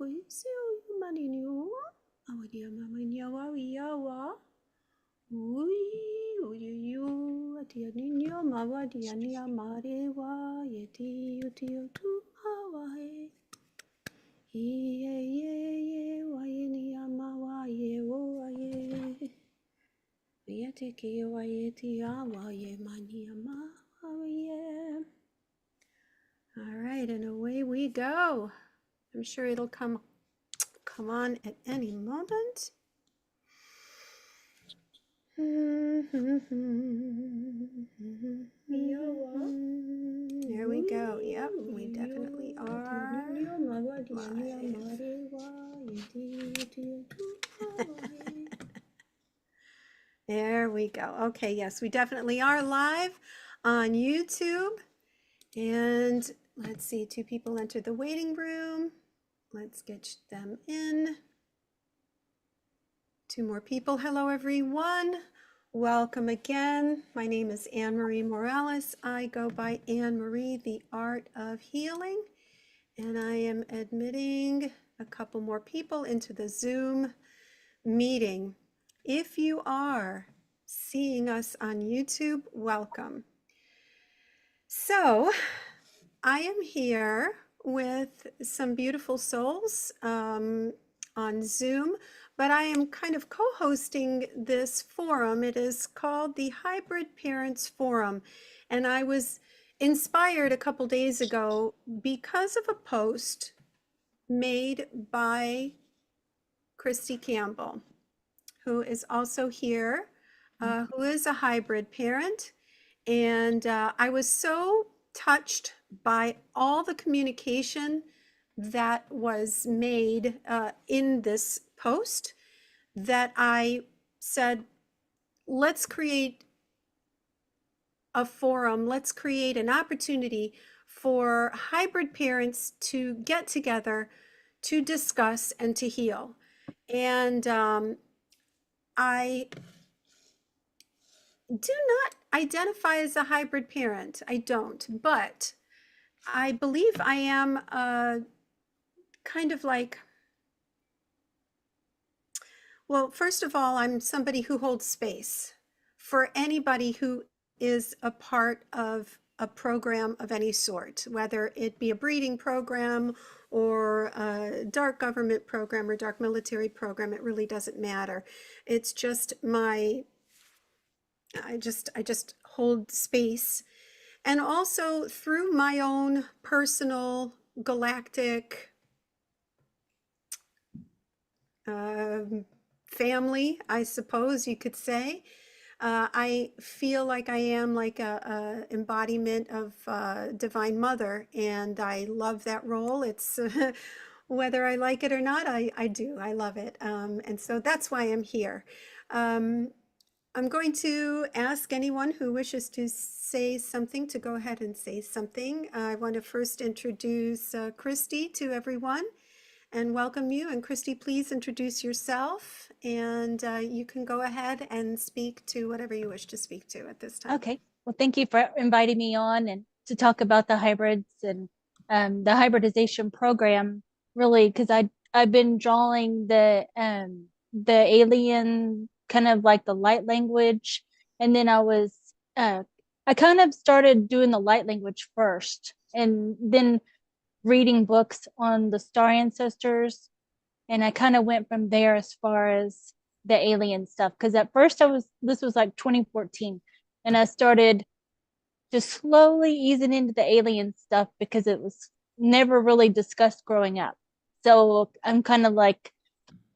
koiseo yumaninioa. Awadia mama nyawa wiyawa. Uyu, atianinio mawadiania marewa, yeti utio tu hawae. Ye, wayeni amawaye, waye. Yetiki wayeti awaye, mani amawaye. All right, and away we go. I'm sure it'll come on at any moment. There we go. Yep, we definitely are live. There we go. Okay, yes, we definitely are live on YouTube. And let's see, 2 people entered the waiting room. Let's get them in. 2 more people. Hello, everyone. Welcome again. My name is Anne Marie Morales. I go by Anne Marie, the Art of Healing. And I am admitting a couple more people into the Zoom meeting. If you are seeing us on YouTube, welcome. So I am here with some beautiful souls on Zoom, but I am kind of co-hosting this forum. It is called the Hybrid Parents Forum, and I was inspired a couple days ago because of a post made by Christy Campbell, who is also here, who is a hybrid parent. And I was so touched by all the communication that was made in this post that I said, let's create a forum, let's create an opportunity for hybrid parents to get together to discuss and to heal. And I do not identify as a hybrid parent. I don't, but I believe I am kind of like, well, first of all, I'm somebody who holds space for anybody who is a part of a program of any sort, whether it be a breeding program or a dark government program or dark military program. It really doesn't matter. It's just I just hold space. And also through my own personal galactic family, I suppose you could say, I feel like I am like a embodiment of Divine Mother, and I love that role. It's whether I like it or not, I do. I love it. And so that's why I'm here. I'm going to ask anyone who wishes to say something to go ahead and say something. I want to first introduce Christy to everyone and welcome you. And Christy, please introduce yourself, and you can go ahead and speak to whatever you wish to speak to at this time. Okay. Well, thank you for inviting me on and to talk about the hybrids and the hybridization program, really, because I've been drawing the alien kind of like the light language, and then I kind of started doing the light language first, and then reading books on the star ancestors, and I kind of went from there as far as the alien stuff, because at first this was like 2014, and I started just slowly easing into the alien stuff because it was never really discussed growing up. So I'm kind of like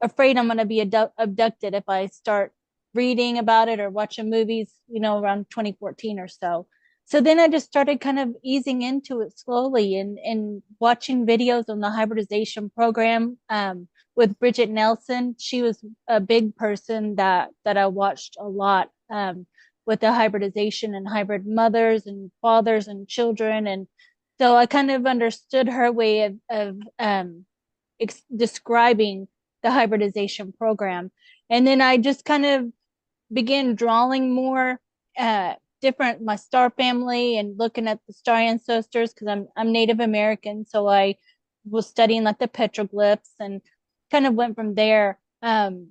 afraid I'm going to be abducted if I start reading about it or watching movies, around 2014 or so. So then I just started kind of easing into it slowly and watching videos on the hybridization program with Bridget Nelson. She was a big person that I watched a lot with the hybridization and hybrid mothers and fathers and children. And so I kind of understood her way of describing the hybridization program. And then I just kind of began drawing more different, my star family, and looking at the star ancestors, because I'm Native American. So I was studying like the petroglyphs and kind of went from there. And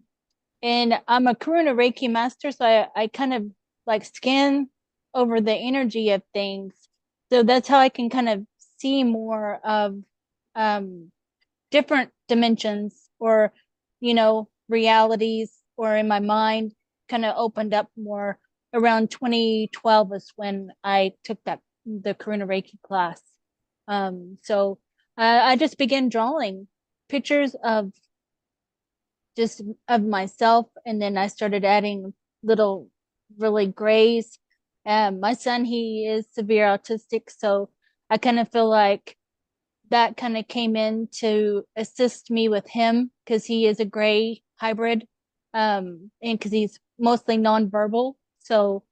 I'm a Karuna Reiki master, so I kind of like scan over the energy of things. So that's how I can kind of see more of um, different dimensions or, realities, or in my mind kind of opened up more. Around 2012 is when I took the Karuna Reiki class. So I just began drawing pictures of just of myself, and then I started adding little really grays. My son, he is severe autistic, so I kind of feel like that kind of came in to assist me with him because he is a gray hybrid, and because he's mostly nonverbal. So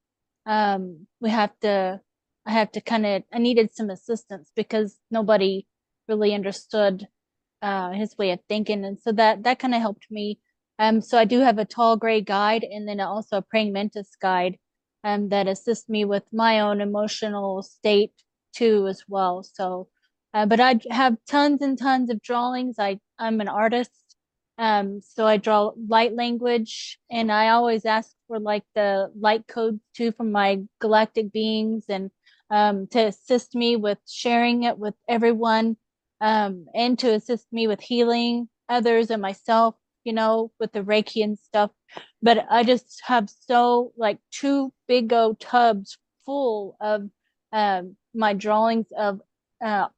we have to I have to kind of I needed some assistance because nobody really understood his way of thinking, and so that kind of helped me. So I do have a tall gray guide, and then also a praying mantis guide that assists me with my own emotional state too as well. So but I have tons and tons of drawings. I'm an artist. So I draw light language, and I always ask for like the light codes too from my galactic beings, and to assist me with sharing it with everyone, and to assist me with healing others and myself, with the Reiki and stuff. But I just have so like two big old tubs full of my drawings of uh,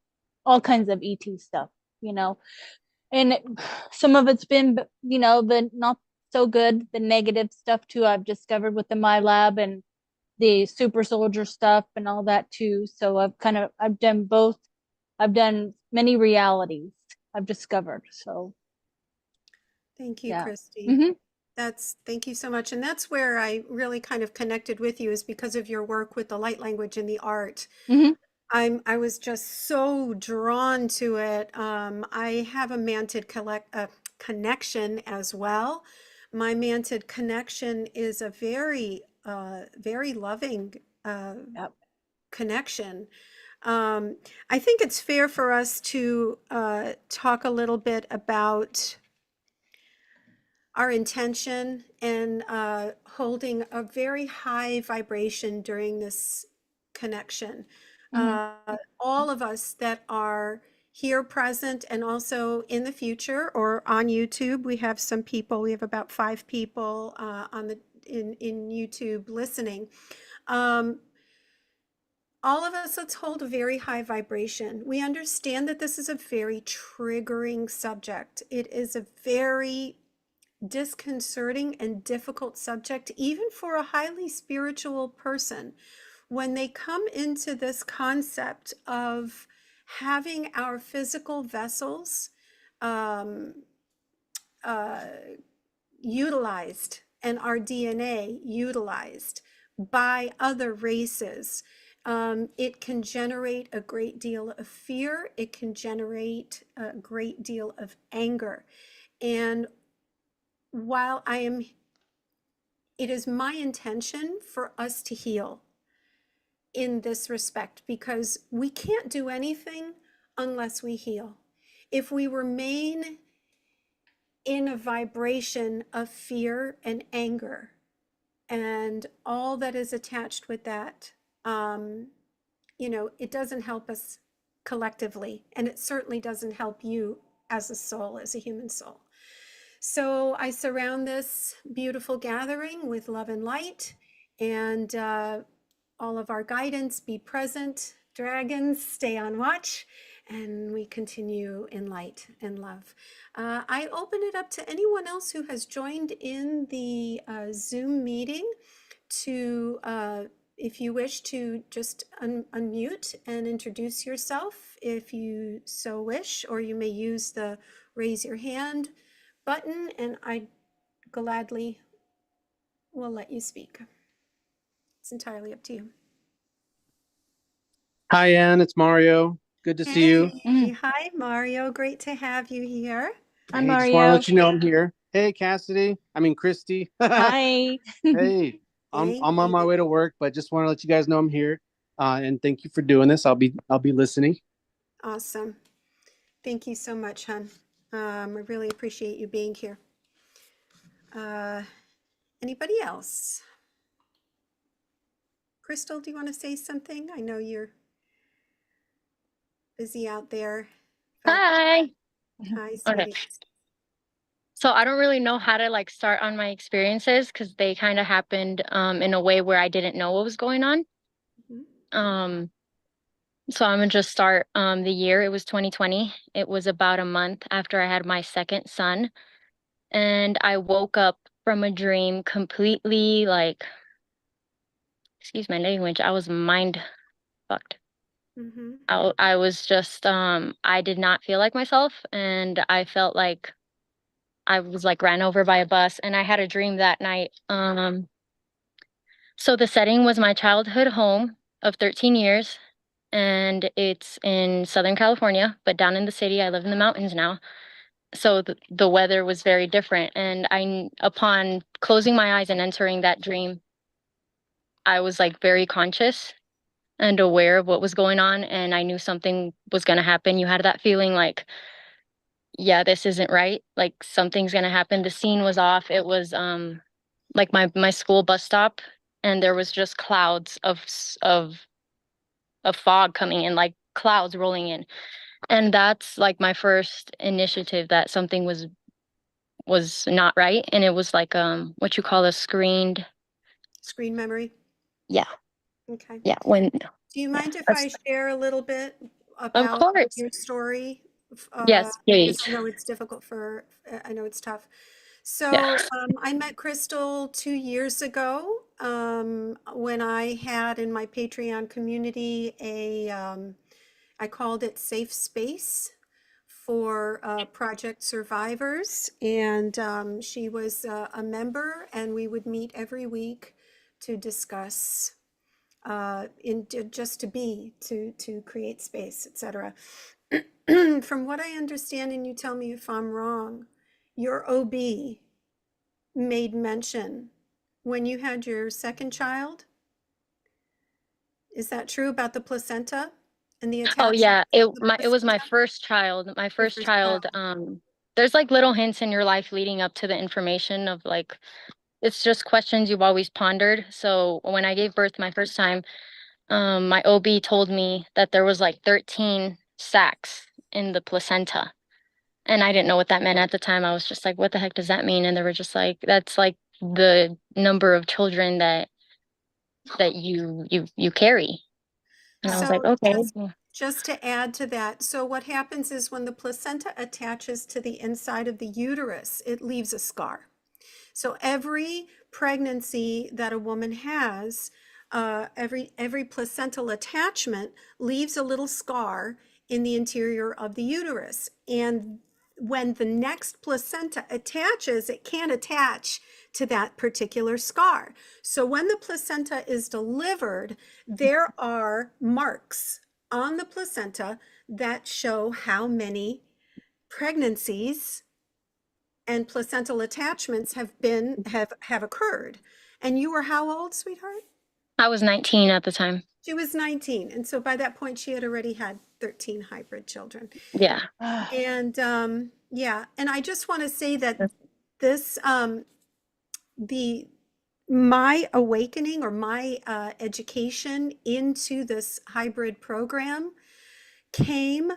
all kinds of ET stuff, you know. And some of it's been, the not so good, the negative stuff too. I've discovered with the My Lab and the super soldier stuff and all that too. So I've done both. I've done many realities I've discovered. So Thank you, yeah. Christy. Mm-hmm. Thank you so much. And that's where I really kind of connected with you, is because of your work with the light language and the art. Mm-hmm. I was just so drawn to it. I have a connection as well. My manted connection is a very loving Yep. connection. I think it's fair for us to talk a little bit about our intention and holding a very high vibration during this connection. Mm-hmm. All of us that are here present and also in the future or on YouTube, we have some people, we have about 5 people in YouTube listening. All of us, let's hold a very high vibration. We understand that this is a very triggering subject. It is a very disconcerting and difficult subject, even for a highly spiritual person. When they come into this concept of having our physical vessels um, uh, utilized and our DNA utilized by other races, it can generate a great deal of fear. It can generate a great deal of anger. And while it is my intention for us to heal in this respect, because we can't do anything unless we heal. If we remain in a vibration of fear and anger and all that is attached with that, it doesn't help us collectively, and it certainly doesn't help you as a soul, as a human soul. So I surround this beautiful gathering with love and light, and all of our guidance be present. Dragons, stay on watch, and we continue in light and love. I open it up to anyone else who has joined in the Zoom meeting to, if you wish to just unmute and introduce yourself if you so wish, or you may use the raise your hand button, and I gladly will let you speak. It's entirely up to you. Hi, Ann. It's Mario. Good to see you. Hey, hi, Mario. Great to have you here. Hi, Hey, Mario. just want to let you know I'm here. Hey, Cassidy. I mean, Christy. Hi. Hey, I'm on my way to work, but just want to let you guys know I'm here. And thank you for doing this. I'll be listening. Awesome. Thank you so much, hon. I really appreciate you being here. Anybody else? Crystal, do you want to say something? I know you're busy out there. But Hi. hi, Okay. sweetie. So I don't really know how to like start on my experiences because they kind of happened in a way where I didn't know what was going on. Mhm. So I'm gonna just start the year. It was 2020. It was about a month after I had my second son, and I woke up from a dream completely like, excuse my language, I was mind fucked. Mhm. I was just I did not feel like myself, and I felt like I was like ran over by a bus, and I had a dream that night. So the setting was my childhood home of 13 years, and it's in Southern California, but down in the city, I live in the mountains now. So the weather was very different, and upon closing my eyes and entering that dream, I was like very conscious and aware of what was going on, and I knew something was going to happen. You had that feeling like, yeah, this isn't right. Like something's going to happen. The scene was off. It was like my school bus stop, and there was just clouds of fog coming in, like clouds rolling in. And that's like my first initiative that something was not right. And it was like what you call a screened. Screen memory. Yeah. Okay. Yeah. When Do you yeah, mind if I that's, share a little bit of about course. your story? Yes, Because please. I know it's difficult for, I know it's tough. Yeah. So I met Crystal 2 years ago when I had in my Patreon community I called it Safe Space for project survivors. And she was a member, and we would meet every week to discuss just to be to create space, etc. From what I understand, and you tell me if I'm wrong, your OB made mention when you had your second child. Is that true about the placenta and the Oh attachment yeah. to It the my it was my placenta? first child. My Your first first child. child. There's like little hints in your life leading up to the information of like it's just questions you've always pondered. So when I gave birth my first time, my OB told me that there was like 13 sacs in the placenta. And I didn't know what that meant at the time. I was just like, what the heck does that mean? And they were just like, that's like the number of children that you carry. And I was like, So okay. just to add to that, so what happens is when the placenta attaches to the inside of the uterus, it leaves a scar. So every pregnancy that a woman has, every placental attachment leaves a little scar in the interior of the uterus. And when the next placenta attaches, it can't attach to that particular scar. So when the placenta is delivered, there are marks on the placenta that show how many pregnancies and placental attachments have occurred. And you were how old, sweetheart? I was 19 at the time. She was 19. And so by that point, she had already had 13 hybrid children. Yeah. And yeah, and I just want to say that this, the my awakening or my education into this hybrid program came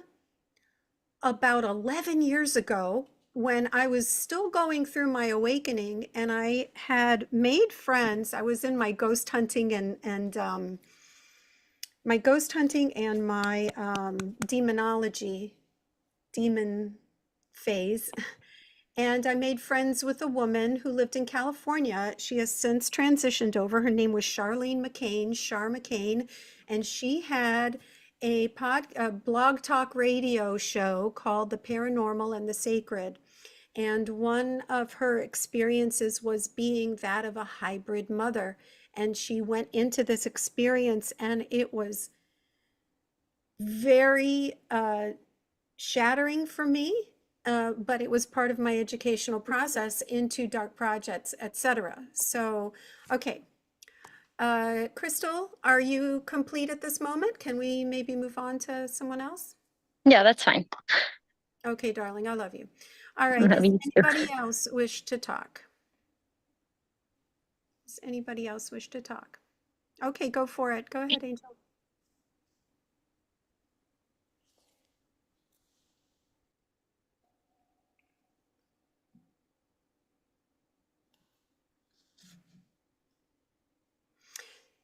about 11 years ago when I was still going through my awakening, and I had made friends. I was in my ghost hunting and my ghost hunting and my demonology demon phase. And I made friends with a woman who lived in California. She has since transitioned over. Her name was Charlene McCain, Char McCain, and she had a blog talk radio show called The Paranormal and the Sacred. And one of her experiences was being that of a hybrid mother. And she went into this experience, and it was very shattering for me, but it was part of my educational process into dark projects, etc. So, okay. Crystal, are you complete at this moment? Can we maybe move on to someone else? Yeah, that's fine. Okay, darling, I love you. All right, Love does you too. anybody else wish to talk? Does anybody else wish to talk? Okay, go for it. Go ahead, Angel.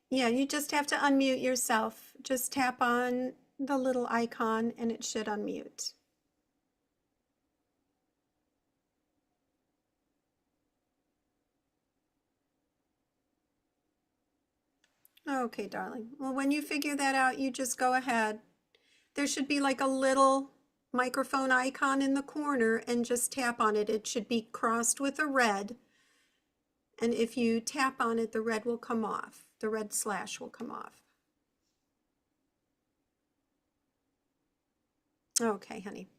Yeah, you just have to unmute yourself. Just tap on the little icon and it should unmute. Okay, darling. Well, when you figure that out, you just go ahead. There should be like a little microphone icon in the corner and just tap on it. It should be crossed with a red. And if you tap on it, the red will come off. The red slash will come off. Okay, honey.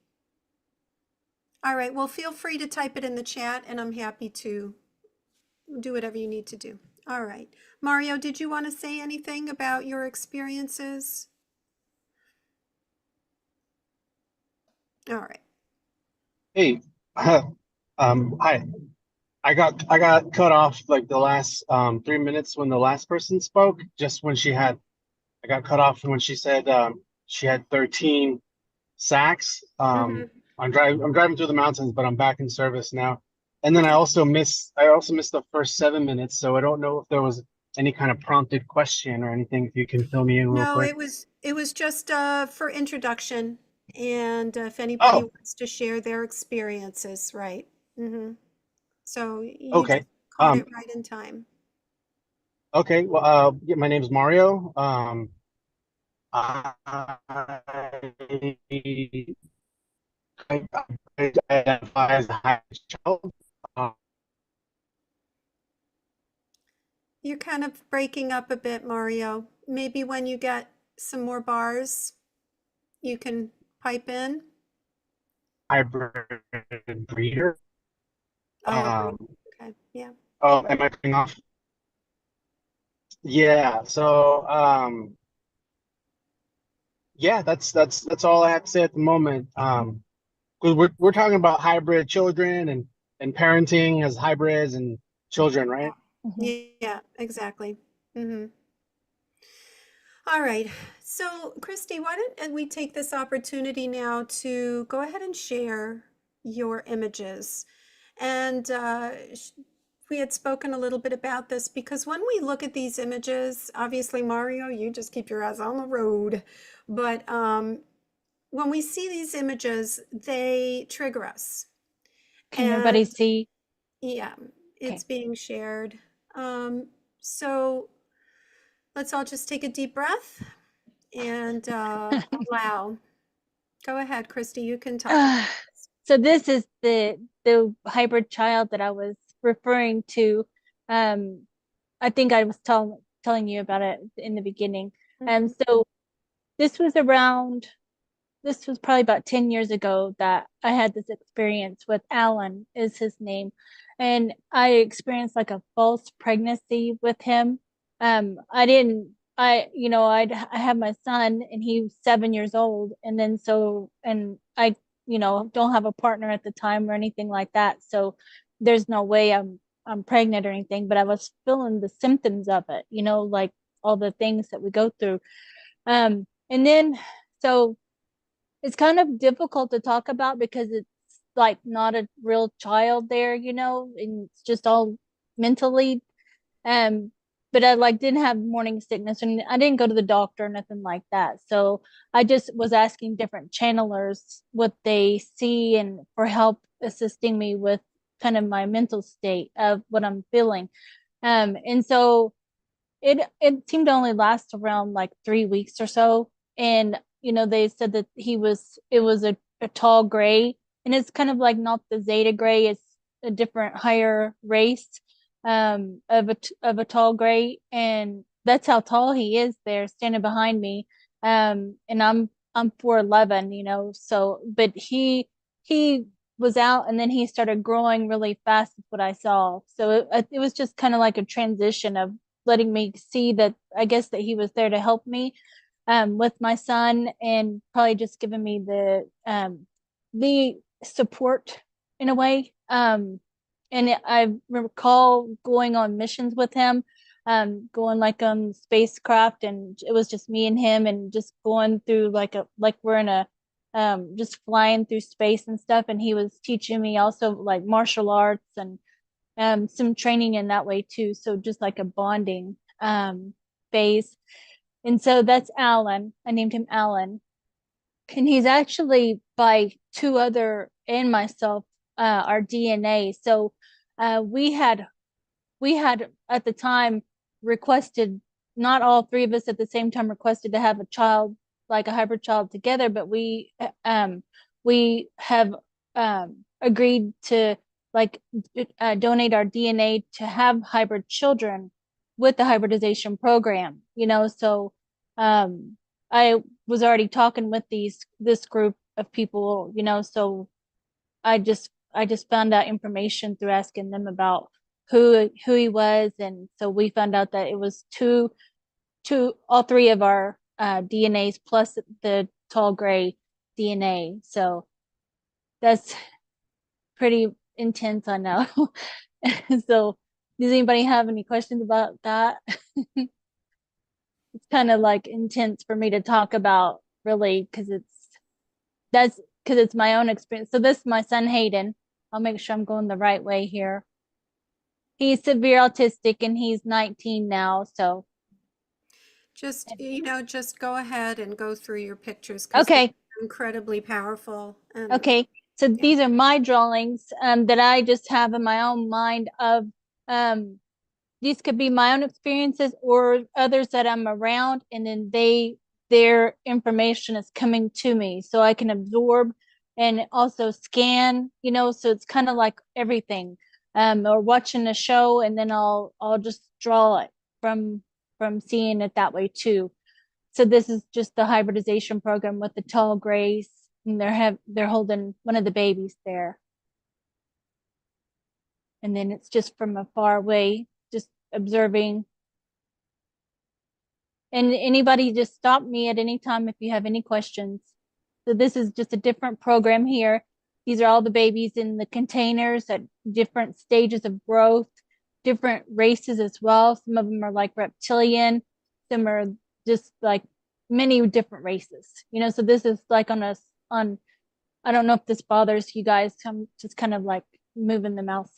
All right, well, feel free to type it in the chat and I'm happy to do whatever you need to do. All right. Mario, did you want to say anything about your experiences? All right. Hey, hi. I got cut off like the last 3 minutes when the last person spoke. Just when I got cut off when she said she had 13 sacks. Mhm. I'm driving through the mountains, but I'm back in service now. And then I also missed the first 7 minutes, so I don't know if there was any kind of prompted question or anything. If you can fill me in real No, quick. it was just for introduction and if anybody Oh, wants to share their experiences, right? So you okay. just caught Um, it right in time. okay. Well, yeah, my name's Mario. I, I, I identify as a high child. Um, You're kind of breaking up a bit, Mario. Maybe when you get some more bars, you can pipe in. hybrid breeder. Oh, great. Um, Okay. Yeah. oh, am I cutting off? Yeah. So, yeah, that's all I have to say at the moment. 'Cause we're talking about hybrid children and parenting as hybrids and children, right? Mhm. Yeah, exactly. hmm All right. So, Christy, why don't we take this opportunity now to go ahead and share your images? And we had spoken a little bit about this because when we look at these images, obviously, Mario, you just keep your eyes on the road. But when we see these images, they trigger us. Can And everybody see? yeah, Okay. it's being shared. So let's all just take a deep breath and allow. Go ahead, Christy, you can talk about this. So this is the hybrid child that I was referring to. Um, I think I was telling you about it in the beginning. Mhm. So this was around, this was probably about 10 years ago that I had this experience with Alan is his name. And I experienced like a false pregnancy with him. I didn't, I had my son and he was 7 years old. And then and I, don't have a partner at the time or anything like that. So there's no way I'm pregnant or anything, but I was feeling the symptoms of it, like all the things that we go through. And then, so it's kind of difficult to talk about because it's like not a real child there, and it's just all mentally. Um, but I like didn't have morning sickness and I didn't go to the doctor or nothing like that. So I just was asking different channelers what they see and for help assisting me with kind of my mental state of what I'm feeling. And so it seemed to only last around like 3 weeks or so. And they said that it was a tall gray, and it's kind of like not the Zeta gray, it's a different higher race of a tall gray, and that's how tall he is there standing behind me. And I'm 4'11", so but he was out and then he started growing really fast is what I saw. So it was just kind of like a transition of letting me see that I guess that he was there to help me with my son, and probably just giving me the support in a way. I recall going on missions with him, going like on spacecraft, and it was just me and him, and just going through like we're in a just flying through space and stuff. And he was teaching me also like martial arts and some training in that way too. So just like a bonding phase. And so that's Alan. I named him Alan. And he's actually by two other and myself, our DNA. So we had at the time requested, not all three of us at the same time requested to have a child, like a hybrid child together, but we have agreed to like donate our DNA to have hybrid children with the hybridization program, you know. So I was already talking with this group of people, you know. So I just found out information through asking them about who he was. And so we found out that it was all three of our DNAs plus the tall gray DNA. So that's pretty intense, I know. So does anybody have any questions about that? It's kind of like intense for me to talk about, really, because it's my own experience. So this is my son Hayden. I'll make sure I'm going the right way here. He's severe autistic and he's 19 now. So Just, just go ahead and go through your pictures because okay. they're incredibly powerful. And Okay. So these are my drawings that I just have in my own mind of these could be my own experiences or others that I'm around, and then their information is coming to me so I can absorb and also scan, you know. So it's kind of like everything, or watching a show and then I'll just draw it from seeing it that way too. So this is just the hybridization program with the tall grays, and they're holding one of the babies there. And then it's just from a far away, just observing. And anybody just stop me at any time if you have any questions. So this is just a different program here. These are all the babies in the containers at different stages of growth, different races as well. Some of them are like reptilian, some are just like many different races, you know. So this is like on I don't know if this bothers you guys. I'm just kind of like moving the mouse.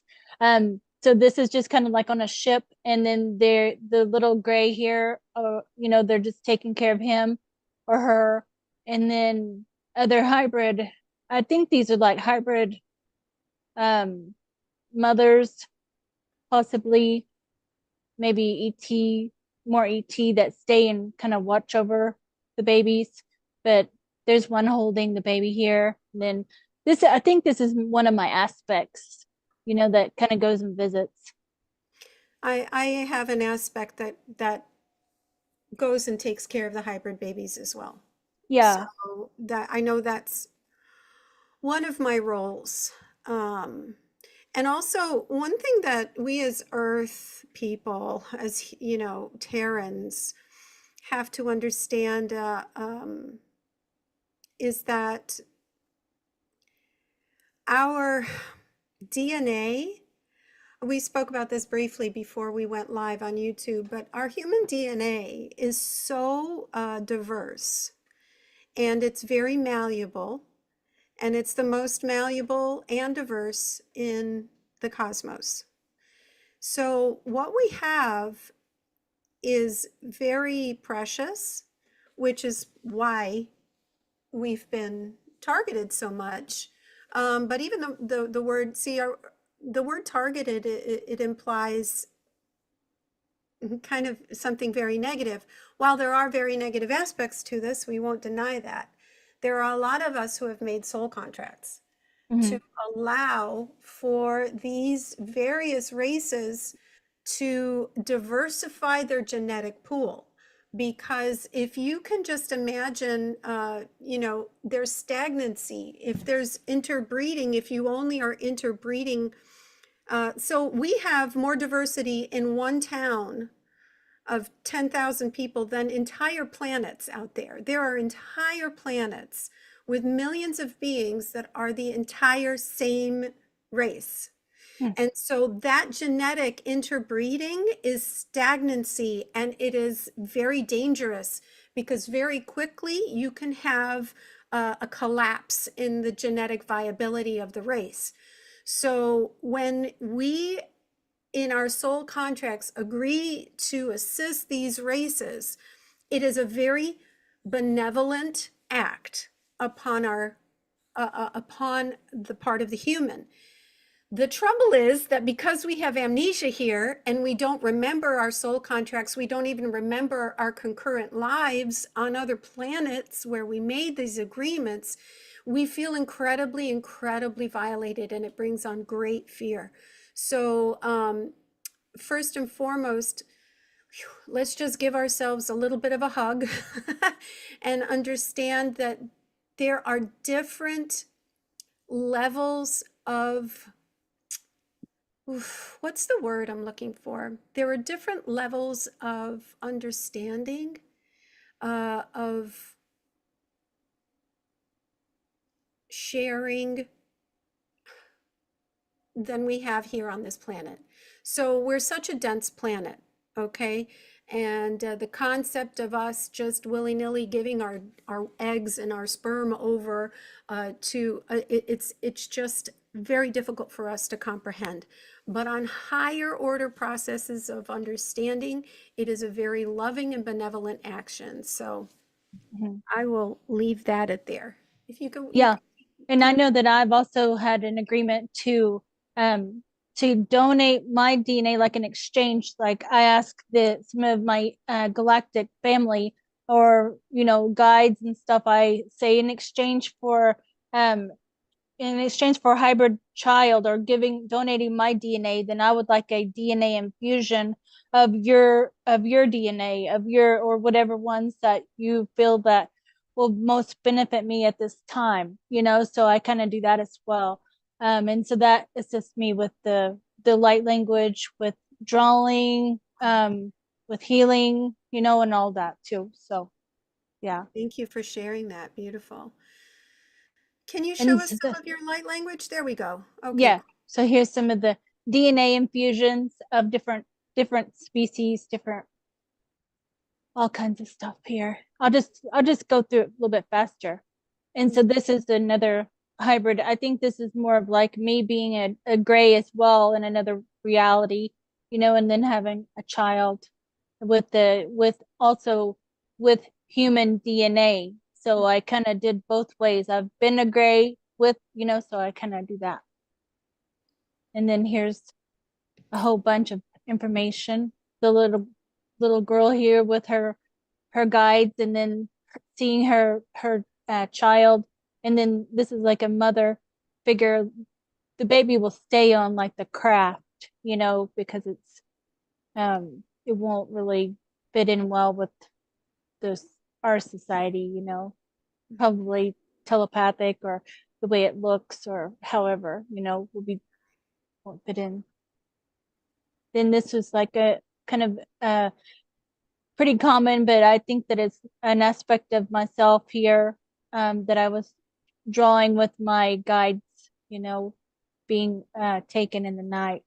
So this is just kind of like on a ship, and then the little gray here, you know, they're just taking care of him or her. And then other hybrid, I think these are like hybrid mothers, possibly, maybe more ET that stay and kind of watch over the babies. But there's one holding the baby here. And then this, I think this is one of my aspects, you know, that kind of goes and visits. I have an aspect that goes and takes care of the hybrid babies as well. Yeah. So that I know that's one of my roles. And also one thing that we as Earth people, as Terrans, have to understand is that our DNA, we spoke about this briefly before we went live on YouTube, but our human DNA is so diverse, and it's very malleable, and it's the most malleable and diverse in the cosmos. So what we have is very precious, which is why we've been targeted so much. But even the word, the word targeted, it implies kind of something very negative. While there are very negative aspects to this, we won't deny that. There are a lot of us who have made soul contracts to allow for these various races to diversify their genetic pool. Because if you can just imagine, there's stagnancy, if there's interbreeding, if you only are interbreeding. So we have more diversity in one town of 10,000 people than entire planets out there. There are entire planets with millions of beings that are the entire same race. Hmm. And so that genetic interbreeding is stagnancy, and it is very dangerous because very quickly you can have a collapse in the genetic viability of the race. So when we in our soul contracts agree to assist these races, it is a very benevolent act upon our upon the part of the human. The trouble is that because we have amnesia here and we don't remember our soul contracts, we don't even remember our concurrent lives on other planets where we made these agreements, we feel incredibly, incredibly violated, and it brings on great fear. So, first and foremost, let's just give ourselves a little bit of a hug and understand that there are different levels of what's the word I'm looking for? There are different levels of understanding, of sharing than we have here on this planet. So we're such a dense planet, okay? And the concept of us just willy-nilly giving our eggs and our sperm over it's just very difficult for us to comprehend. But on higher order processes of understanding, it is a very loving and benevolent action. So Mhm. I will leave that at there. If you go, Yeah. And I know that I've also had an agreement um to donate my DNA like an exchange. Like I asked some of my galactic family or guides and stuff. I say um in exchange for a hybrid child or donating my DNA, then I would like a DNA infusion of your DNA of your or whatever ones that you feel that will most benefit me at this time, so I kind of do that as well. And so that assists me with the light language, with drawing, with healing, and all that too. So yeah. thank you for sharing that. Beautiful. Can you show And us so some of your light language? There we go. Okay, yeah. So here's some of the DNA infusions of different species, different all kinds of stuff here. I'll just go through it a little bit faster. And so this is another hybrid. I think this is more of like me being a gray as well in another reality, and then having a child with human DNA. So I kind of did both ways. I've been a gray with, so I kind of do that. And then here's a whole bunch of information. The little girl here with her guides, and then seeing her child, and then this is like a mother figure. The baby will stay on like the craft, because it won't really fit in well with this our society, probably telepathic or the way it looks or however, won't fit in. Then this was like a kind of pretty common, but I think that it's an aspect of myself here, that I was drawing with my guides, being taken in the night.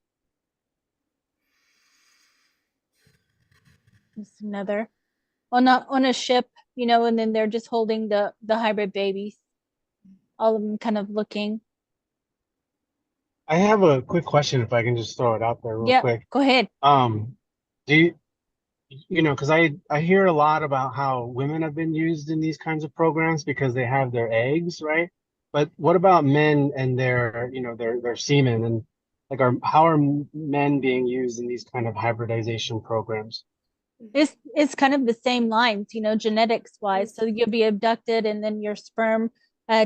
It's another on a ship, and then they're just holding the hybrid babies, all of them kind of looking. I have a quick question if I can just throw it out there real Yeah, quick. go ahead. Do because I hear a lot about how women have been used in these kinds of programs because they have their eggs, right? But what about men and their semen, and like how are men being used in these kind of hybridization programs? It's kind of the same lines, genetics wise. So you'll be abducted and then your sperm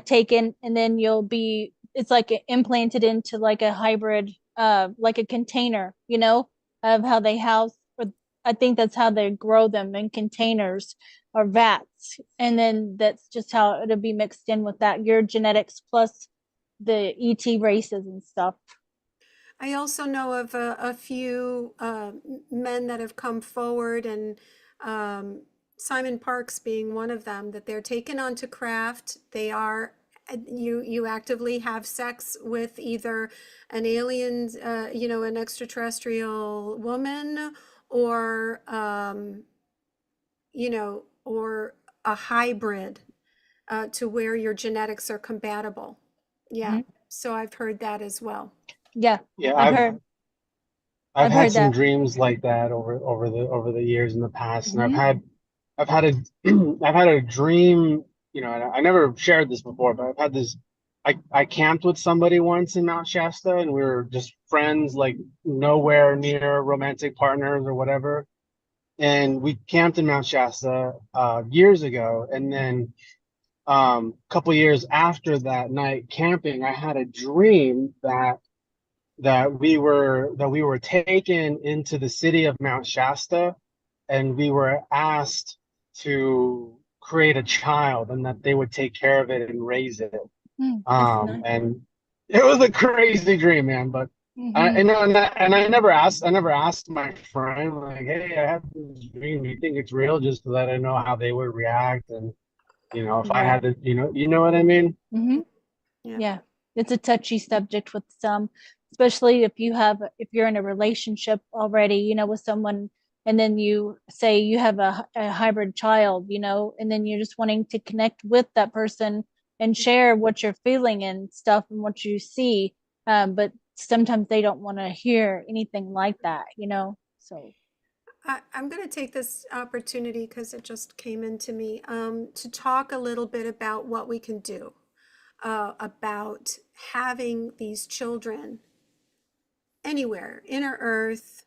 taken, and then it's like implanted into like a hybrid, like a container, of how they house, or I think that's how they grow them, in containers or vats. And then that's just how it'll be mixed in with that, your genetics plus the ET races and stuff. I also know of a few men that have come forward and Simon Parks being one of them, that they're taken onto craft. They are, you actively have sex with either an alien, an extraterrestrial woman, or, or a hybrid, to where your genetics are compatible. Yeah. Mhm. So I've heard that as well. Yeah, Yeah, I've heard I've I've had heard some that. dreams like that over the years in the past, and Hmm. I've had a I've had a dream, and I never shared this before, but I've had this. I camped with somebody once in Mount Shasta, and we were just friends, like nowhere near romantic partners or whatever. And we camped in Mount Shasta years ago, and then a couple years after that night camping, I had a dream that we were taken into the city of Mount Shasta, and we were asked to create a child and that they would take care of it and raise it. That's nice. And it was a crazy dream, man. But Hmm. I never asked my friend, like, hey, I have this dream. Do you think it's real? Just so that I know how they would react, and if I Right. had to, you know what I mean? Hmm. Yeah. Yeah, it's a touchy subject with some, especially if you're in a relationship already, with someone, and then you say you have a hybrid child, and then you're just wanting to connect with that person and share what you're feeling and stuff and what you see. But sometimes they don't want to hear anything like that. So, I'm going to take this opportunity, because it just came into me, to talk a little bit about what we can do about having these children anywhere, inner earth,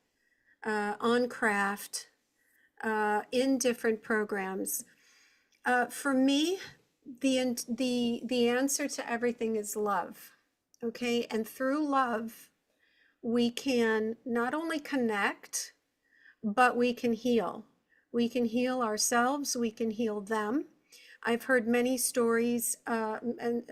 on craft, in different programs. For me, the answer to everything is love. Okay, and through love, we can not only connect, but we can heal. We can heal ourselves, we can heal them. I've heard many stories, and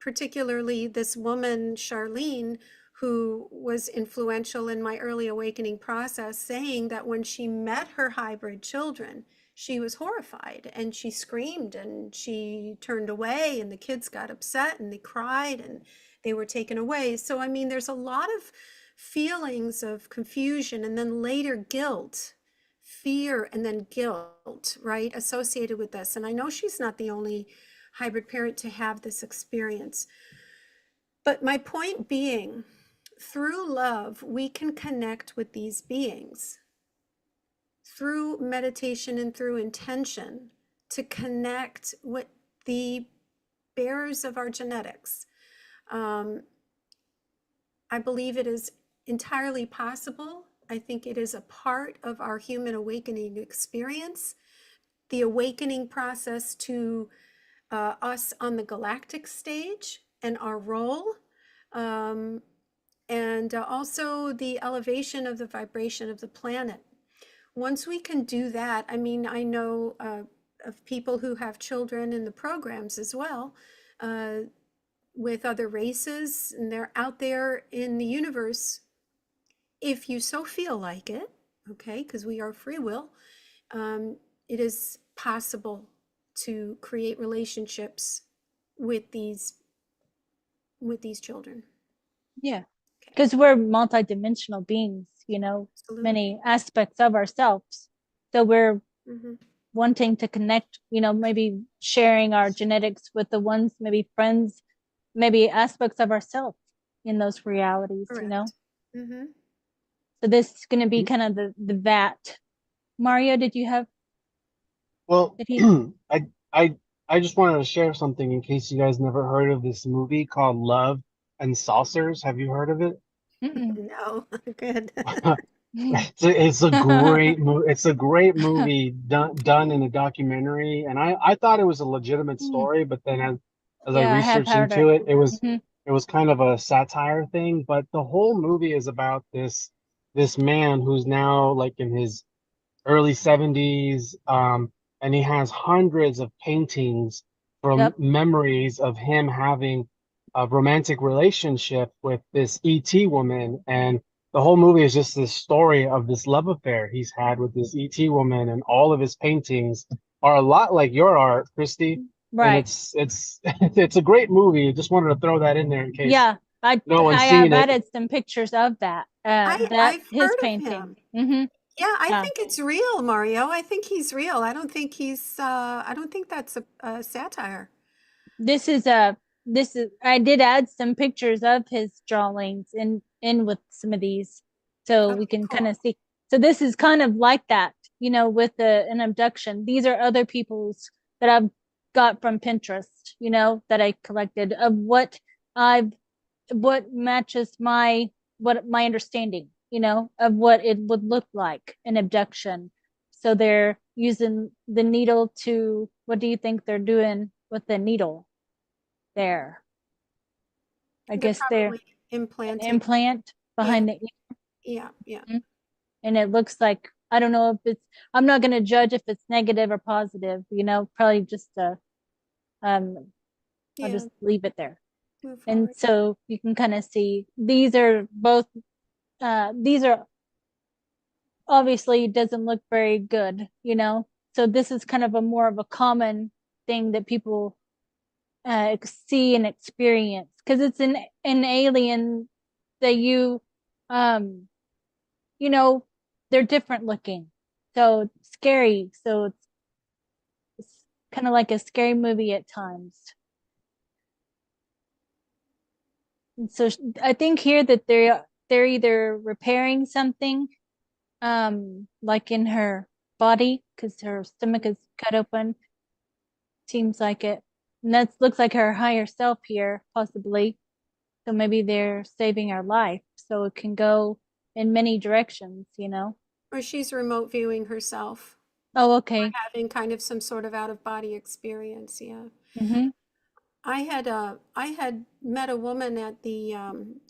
particularly this woman, Charlene, who was influential in my early awakening process, saying that when she met her hybrid children, she was horrified and she screamed and she turned away, and the kids got upset and they cried and they were taken away. So, I mean, there's a lot of feelings of confusion and then later guilt, fear, and then guilt, right, associated with this. And I know she's not the only hybrid parent to have this experience. But my point being, through love, we can connect with these beings through meditation and through intention to connect with the bearers of our genetics. I believe it is entirely possible. I think it is a part of our human awakening experience, the awakening process to us on the galactic stage and our role, and also the elevation of the vibration of the planet. Once we can do that, I mean, I know of people who have children in the programs as well, with other races, and they're out there in the universe, if you so feel like it, okay, because we are free will, it is possible to create relationships with these children. yeah, Okay, because we're multidimensional beings, absolutely. many aspects of ourselves. So we're Hmm. wanting to connect, maybe sharing our genetics with the ones, maybe friends, maybe aspects of ourselves in those realities. Correct. Hmm. So this is going to be kind of the vat. Mario, Well, did he? I I I just wanted to share something in case you guys never heard of this movie called Love and Saucers. Have you heard of it? Mm-mm. No, good. It's a great movie. It's a great movie done in a documentary, and I thought it was a legitimate story, but then as I Yeah, I have researched heard it. into it, Hmm. it was kind of a satire thing. But the whole movie is about this man who's now like in his early 70s, and he has hundreds of paintings from Yep. memories of him having a romantic relationship with this ET woman. And the whole movie is just this story of this love affair he's had with this ET woman, and all of his paintings are a lot like your art, Christy. And Right. it's it's a great movie. Just wanted to throw that in there in case Yeah. no one's I have seen it. added some pictures of that. That I've his heard of painting. him. Mm-hmm. Yeah, I Yeah. think it's real, Mario. I think he's real. I don't think that's a satire. This is I did add some pictures of his drawings in with some of these, so we Okay, can kind cool. of see. So this is kind of like that, with an abduction. These are other people's that I've got from Pinterest, that I collected of I've what matches my understanding, of what it would look like an abduction. So they're using the needle to, what do you think they're doing with the needle there? I They're guess they're probably an implanting. implant Yeah, behind the yeah, yeah, ear, and it looks like, I don't know if I'm not going to judge if it's negative or positive, probably just um I'll yeah. just leave it there. Move And forward. so you can kind of see these are both these are obviously doesn't look very good, so this is kind of a more of a common thing that people see and experience, because it's an alien that um you know they're different looking, so it's scary, so it's kind of like a scary movie at times. And so I think here that they're either repairing something, like in her body, because her stomach is cut open, seems like it. And that looks like her higher self here, possibly. So maybe they're saving her life. So it can go in many directions. Or she's remote viewing herself, Oh, okay. having kind of some sort of out of body experience. Yeah. Mm-hmm. I had met a woman at the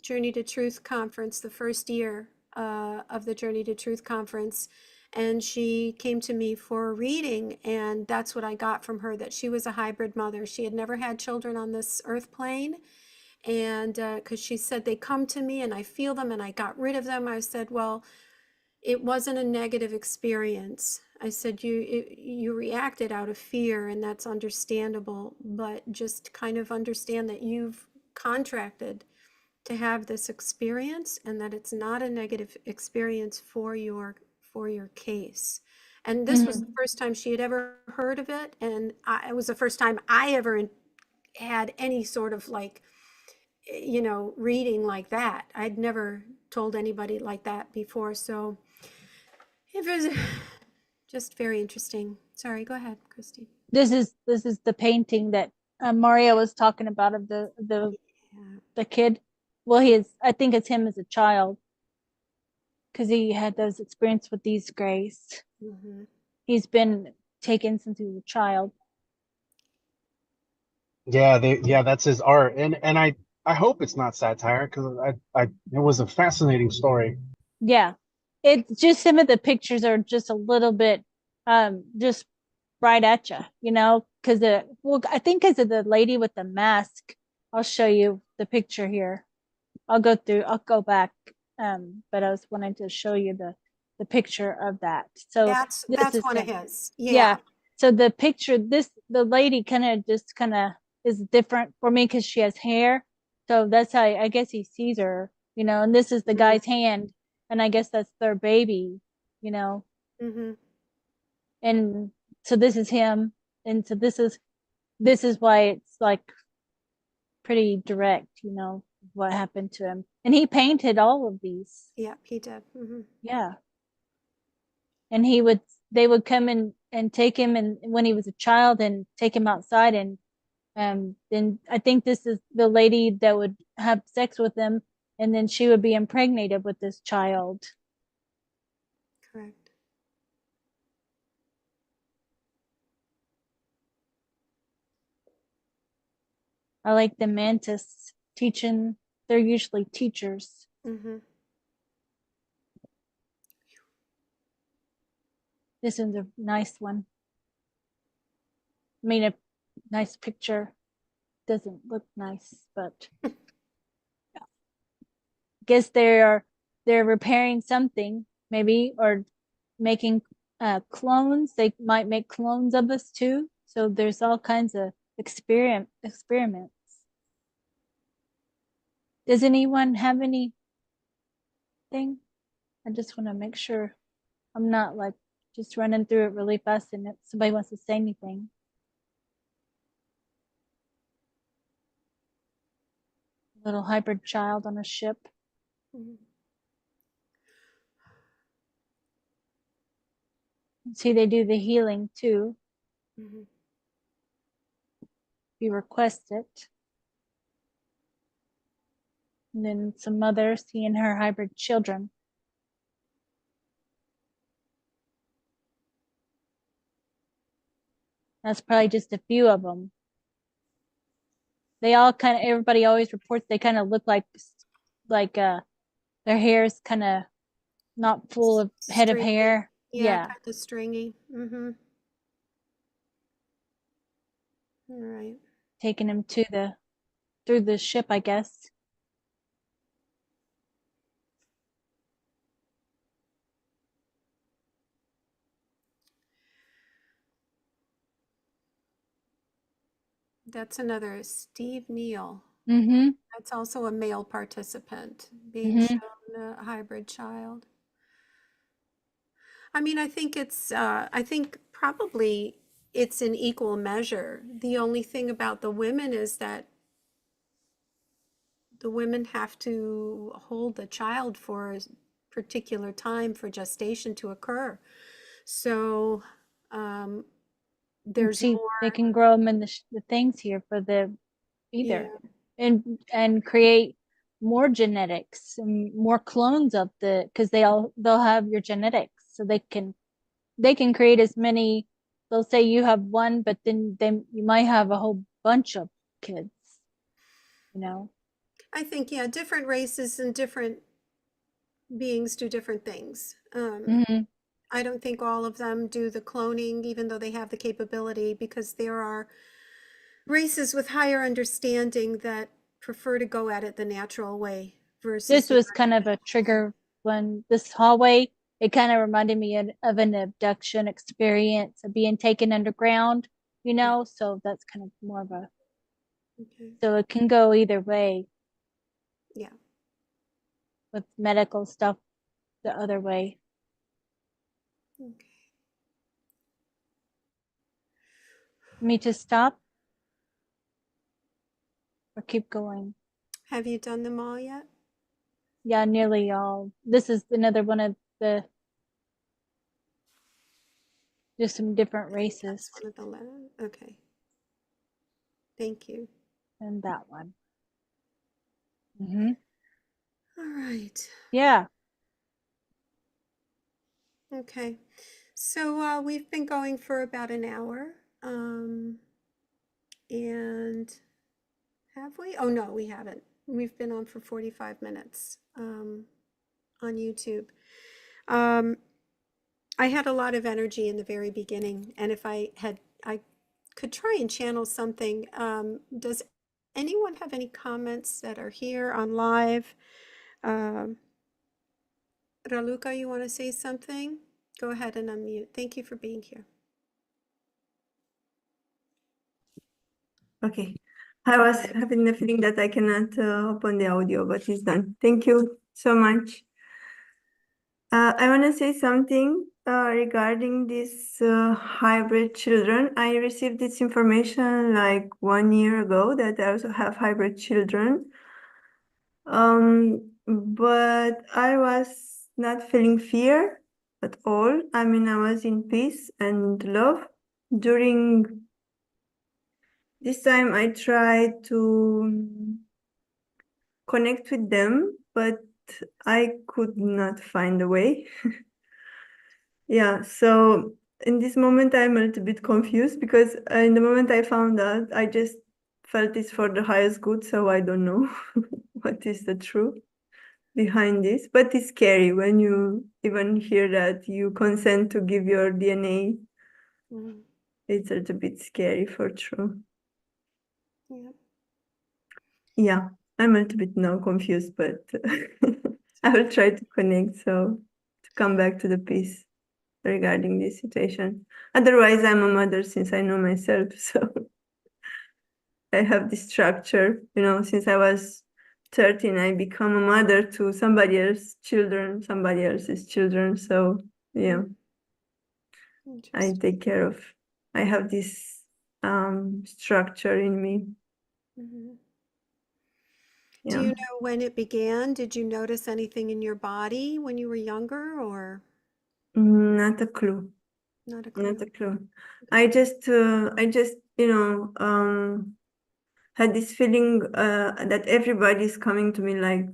Journey to Truth conference, the first year of the Journey to Truth conference, and she came to me for a reading, and that's what I got from her, that she was a hybrid mother. She had never had children on this earth plane, and because she said they come to me and I feel them and I got rid of them. I said, well, it wasn't a negative experience. I said, you reacted out of fear, and that's understandable, but just kind of understand that you've contracted to have this experience and that it's not a negative experience for your case. And this was Mm-hmm. the first time she had ever heard of it, and it was the first time I ever had any sort of like, reading like that. I'd never told anybody like that before, so it was just very interesting. Sorry, go ahead, Christy. This is the painting that Mario was talking about of Yeah. the kid. Well, I think it's him as a child, because he had those experience with these grays. Hmm. He's been taken since he was a child. Yeah, that's his art. And I hope it's not satire because I it was a fascinating story. Yeah. It's just some of the pictures are just a little bit just right at you, because I think because of the lady with the mask. I'll show you the picture here. I'll go back. But I was wanting to show you the picture of that. So this That's is one of him. his. Yeah. Yeah. So the picture, the lady kind of is different for me because she has hair. So that's how I guess he sees her, and this is the Hmm. guy's hand, and I guess that's their baby. Hmm. And so this is him, and so this is why it's like pretty direct, what happened to him. And he painted all of these. Yeah, he did. Hmm. Yeah. And they would come in and take him, and when he was a child, and take him outside, and then I think this is the lady that would have sex with him, and then she would be impregnated with this child. Correct. I like the mantis teaching. They're usually teachers. Hmm. This is a nice one. I mean, a nice picture. Doesn't look nice, but I guess they're repairing something, maybe, or making clones. They might make clones of us too. So there's all kinds of experiments. Does anyone have anything? I just want to make sure I'm not like just running through it really fast and if somebody wants to say anything. Little hybrid child on a ship. Mhm. See, they do the healing too. Mhm. If you request it. And then some mother seeing her hybrid children. That's probably just a few of them. They all kind of, everybody always reports they kind of look like their hair is kind of not full of head of Stringy. hair. Yeah, Yeah. kind of stringy. Mm-hmm. All right. Taking him to through the ship, I guess. That's another Steve Neal. Mm-hmm. That's also a male participant being Mm-hmm. shown a hybrid child. I mean, I think probably it's in equal measure. The only thing about the women is that the women have to hold the child for a particular time for gestation to occur. So, there's See, more, they can grow them in the things here for the yeah, either and create more genetics and more clones of the because they'll have your genetics so they can create as many. They'll say you have one, but then you might have a whole bunch of kids, you know. I think, yeah, different races and different beings do different things. Mm-hmm. I don't think all of them do the cloning, even though they have the capability, because there are races with higher understanding that prefer to go at it the natural way versus This the was kind of a trigger when this hallway, it kind of reminded me of an abduction experience of being taken underground, you know, so that's kind of more of a, okay, so it can go either way yeah. with medical stuff the other way. Okay. Me to stop or keep going? Have you done them all yet? Yeah, nearly all. This is another one of the, just some different I think races that's one of the last. Okay. Thank you. and that one. Mm-hmm. All right. Yeah. Okay. So we've been going for about an hour. And have we? Oh, no, we haven't. We've been on for 45 minutes on YouTube. I had a lot of energy in the very beginning, and if I could try and channel something. Does anyone have any comments that are here on live? Um, Raluca, you want to say something? Go ahead and unmute. Thank you for being here. Okay. I was having the feeling that I cannot open the audio, but it's done. Thank you so much. I want to say something regarding these hybrid children. I received this information like 1 year ago that I also have hybrid children. But I was not feeling fear at all. I mean, I was in peace and love. During this time, I tried to connect with them, but I could not find a way. Yeah, so in this moment, I'm a little bit confused because in the moment I found out, I just felt it's for the highest good, so I don't know what is the truth behind this. But it's scary when you even hear that you consent to give your DNA. Mm, It's a little bit scary for true. yeah. Yeah, I'm a little bit now confused, but I will try to connect, so to come back to the peace. regarding this situation. Otherwise, I'm a mother since I know myself, so I have this structure, since I was 13, I become a mother to somebody else's children, so yeah, I Interesting. take care of, I have this structure in me. Mhm. Do Yeah. you know when it began? Did you notice anything in your body when you were younger, or Not a clue. not a Not clue? a clue. I just, had this feeling that everybody's coming to me, like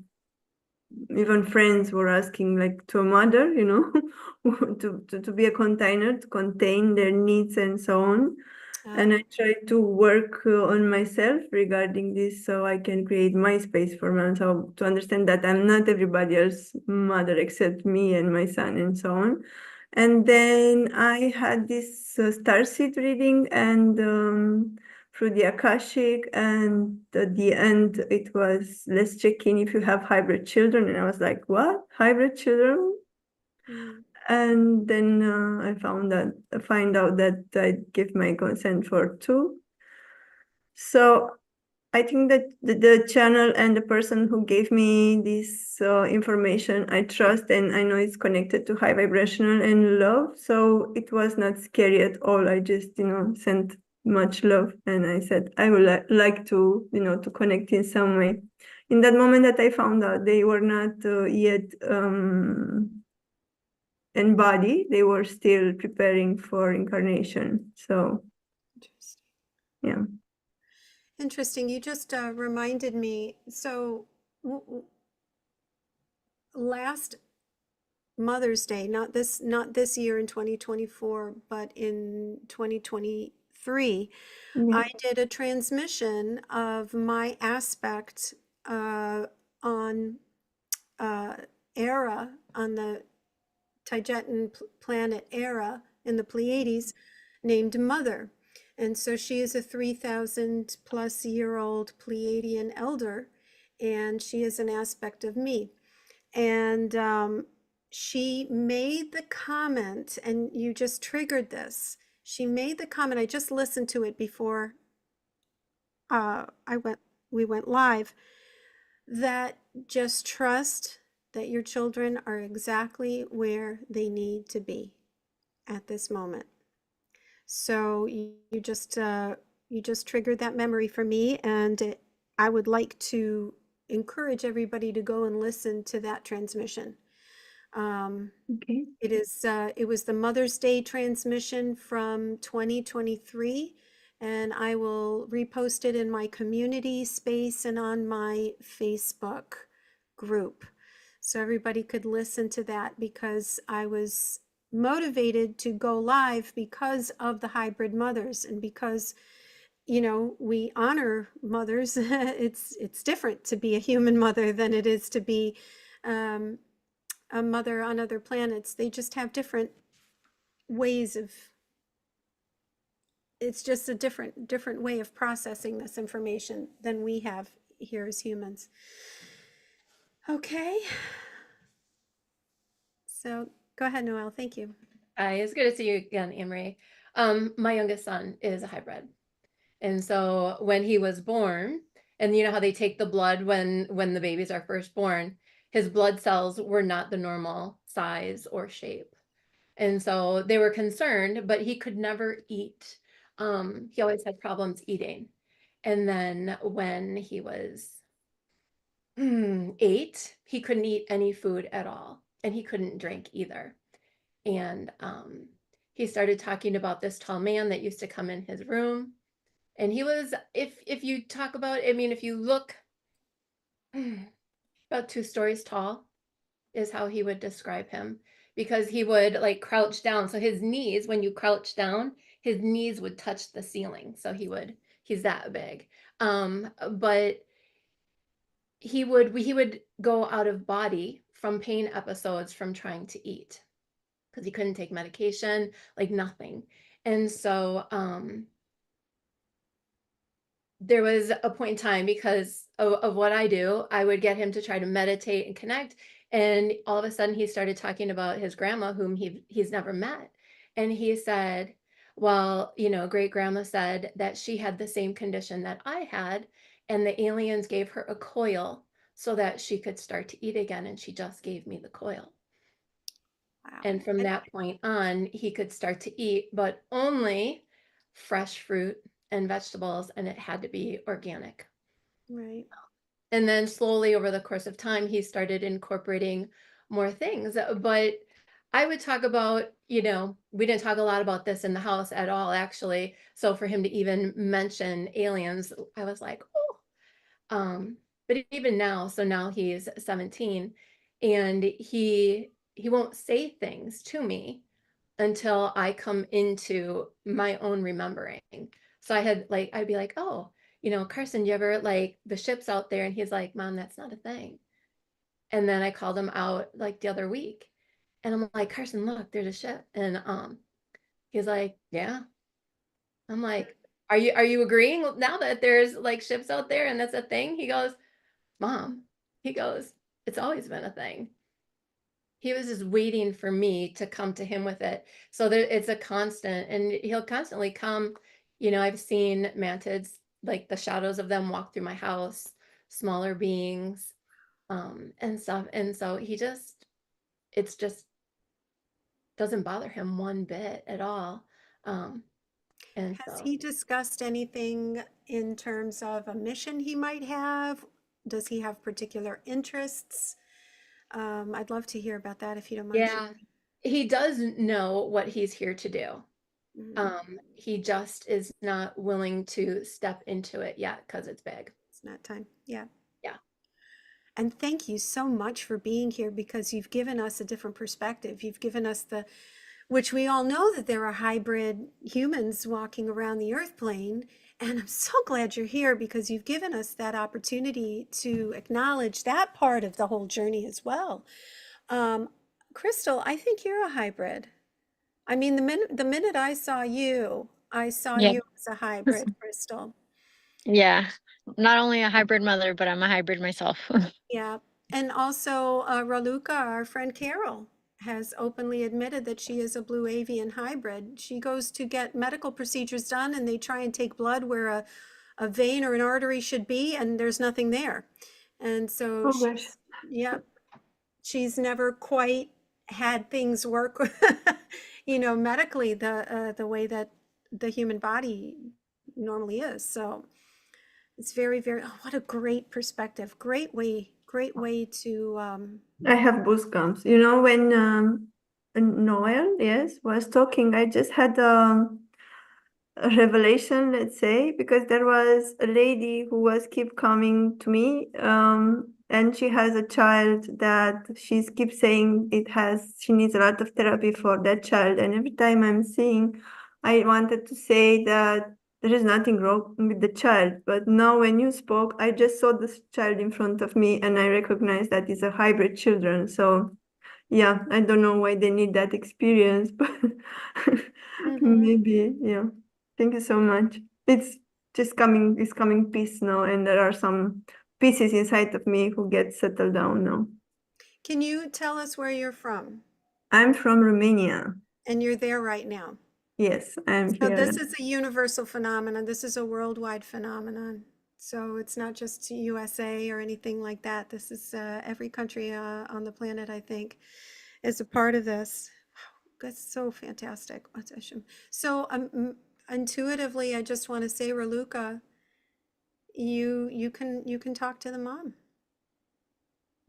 even friends were asking, like, to a mother, to be a container to contain their needs and so on. And I try to work on myself regarding this so I can create my space for myself, so to understand that I'm not everybody else's mother except me and my son and so on. And then I had this starseed reading and through the Akashic, and at the end it was, let's check in if you have hybrid children. And I was like, what? Hybrid children? Mm. And then I find out that I give my consent for 2. So I think that the channel and the person who gave me this information, I trust, and I know it's connected to high vibrational and love. So it was not scary at all. I just, sent much love, and I said I would like to, to connect in some way. In that moment that I found out they were not yet embodied, they were still preparing for incarnation. So Interesting. yeah. Interesting. You just reminded me. So last Mother's Day, not this year in 2024, but in 2023, Yeah. I did a transmission of my aspect on Era, on the Tibetan planet Era in the Pleiades, named Mother. And so she is a 3,000 plus year old Pleiadian elder, and she is an aspect of me. And she made the comment, and you just triggered this. She made the comment, I just listened to it before we went live, that just trust that your children are exactly where they need to be at this moment. So you just triggered that memory for me, and I would like to encourage everybody to go and listen to that transmission. Okay. It was the Mother's Day transmission from 2023, and I will repost it in my community space and on my Facebook group. So everybody could listen to that, because I was motivated to go live because of the hybrid mothers, and because we honor mothers. It's different to be a human mother than it is to be a mother on other planets. They just have different ways of, it's just a different way of processing this information than we have here as humans. Okay. So go ahead, Noelle. Thank you. Hi, it's good to see you again, Anne-Marie. My youngest son is a hybrid. And so when he was born, and you know how they take the blood when the babies are first born, his blood cells were not the normal size or shape. And so they were concerned, but he could never eat. He always had problems eating. And then when he was 8, he couldn't eat any food at all, and he couldn't drink either. And he started talking about this tall man that used to come in his room. And he was, if you talk about, I mean, if you look, about 2 stories tall is how he would describe him, because he would like crouch down. So his knees, when you crouch down, his knees would touch the ceiling. So he's that big. But he would go out of body from pain episodes from trying to eat, because he couldn't take medication, like nothing. And so there was a point in time, because of what I do, I would get him to try to meditate and connect, And all of a sudden he started talking about his grandma whom he's never met. And he said, well, you know, great grandma said that she had the same condition that I had, and the aliens gave her a coil so that she could start to eat again, and she just gave me the coil. Wow. And from that point on, he could start to eat, but only fresh fruit and vegetables, and it had to be organic. Right. And then slowly over the course of time, he started incorporating more things. But I would talk about, you know, we didn't talk a lot about this in the house at all, actually. So for him to even mention aliens, I was like, oh. But even now, so now he's 17, and he won't say things to me until I come into my own remembering. So I'd be like, oh, you know, Carson, you ever like the ships out there? And he's like, Mom, that's not a thing. And then I called him out like the other week, and I'm like, Carson, look, there's a ship. And he's like, yeah. I'm like, are you agreeing now that there's like ships out there and that's a thing? He goes, Mom, he goes, it's always been a thing. He was just waiting for me to come to him with it. So there, it's a constant, and he'll constantly come. You know, I've seen mantids, like the shadows of them walk through my house, smaller beings, and stuff. And so it's just doesn't bother him one bit at all. And Has so, he discussed anything in terms of a mission he might have? Does he have particular interests? I'd love to hear about that if you don't mind yeah, sharing. he does know what he's here to do. Mhm. He just is not willing to step into it yet because it's big. It's not time. Yeah. Yeah. And thank you so much for being here, because you've given us a different perspective. You've given us which we all know that there are hybrid humans walking around the earth plane. And I'm so glad you're here, because you've given us that opportunity to acknowledge that part of the whole journey as well. Crystal, I think you're a hybrid. I mean, the minute I saw Yeah. you as a hybrid, Crystal. Yeah. Not only a hybrid mother, but I'm a hybrid myself. Yeah. And also, Raluca, our friend Carol, has openly admitted that she is a blue avian hybrid. She goes to get medical procedures done, and they try and take blood where a vein or an artery should be, and there's nothing there. And so Oh gosh. yeah, she's never quite had things work, medically the way that the human body normally is. So it's very, very, oh, what a great perspective. Great way to, I have goosebumps. You know, when Noel, yes, was talking, I just had a revelation, let's say, because there was a lady who was keep coming to me, and she has a child that she's keep saying she needs a lot of therapy for that child. And every time I'm seeing, I wanted to say that there is nothing wrong with the child. But now when you spoke, I just saw this child in front of me, and I recognized that it's a hybrid children. So yeah, I don't know why they need that experience, but maybe, yeah. Thank you so much. It's coming peace now, and there are some pieces inside of me who get settled down now. can you tell us where you're from? I'm from Romania. And you're there right now. Yes, I'm So here. this is a universal phenomenon. This is a worldwide phenomenon. So it's not just USA or anything like that. This is every country on the planet, I think, is a part of this. That's so fantastic. So intuitively, I just want to say, Raluca, you can talk to the mom.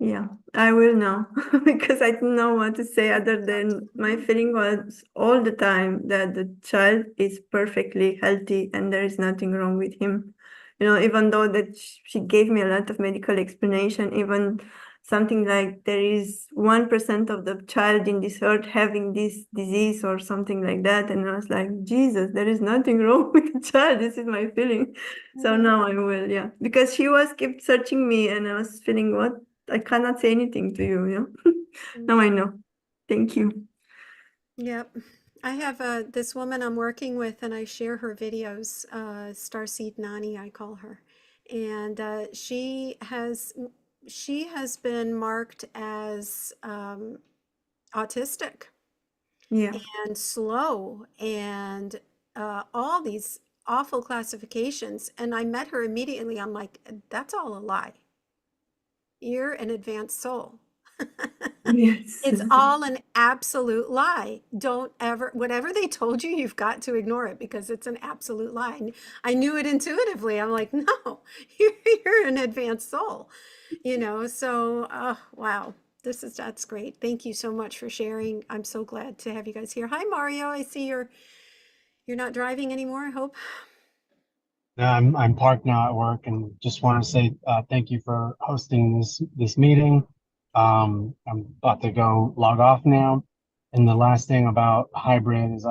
Yeah, I will now because I don't know what to say other than my feeling was all the time that the child is perfectly healthy and there is nothing wrong with him. You know, even though that she gave me a lot of medical explanation, even something like there is 1% of the child in this earth having this disease or something like that. And I was like, Jesus, there is nothing wrong with the child. This is my feeling. So now I will, yeah, because she was kept searching me and I was feeling what? I cannot say anything to you, yeah. Now I know. Thank you. Yep. I have this woman I'm working with, and I share her videos, Starseed Nani, I call her. And she has been marked as autistic Yeah. and slow and all these awful classifications. And I met her immediately. I'm like, that's all a lie. You're an advanced soul. Yes. It's all an absolute lie. Don't ever, whatever they told you, you've got to ignore it because it's an absolute lie. And I knew it intuitively. I'm like, no, you're an advanced soul, So, wow, that's great. Thank you so much for sharing. I'm so glad to have you guys here. Hi, Mario. I see you're not driving anymore, I hope. No, I'm parked now at work, and just want to say thank you for hosting this meeting. I'm about to go log off now. And the last thing about hybrid is,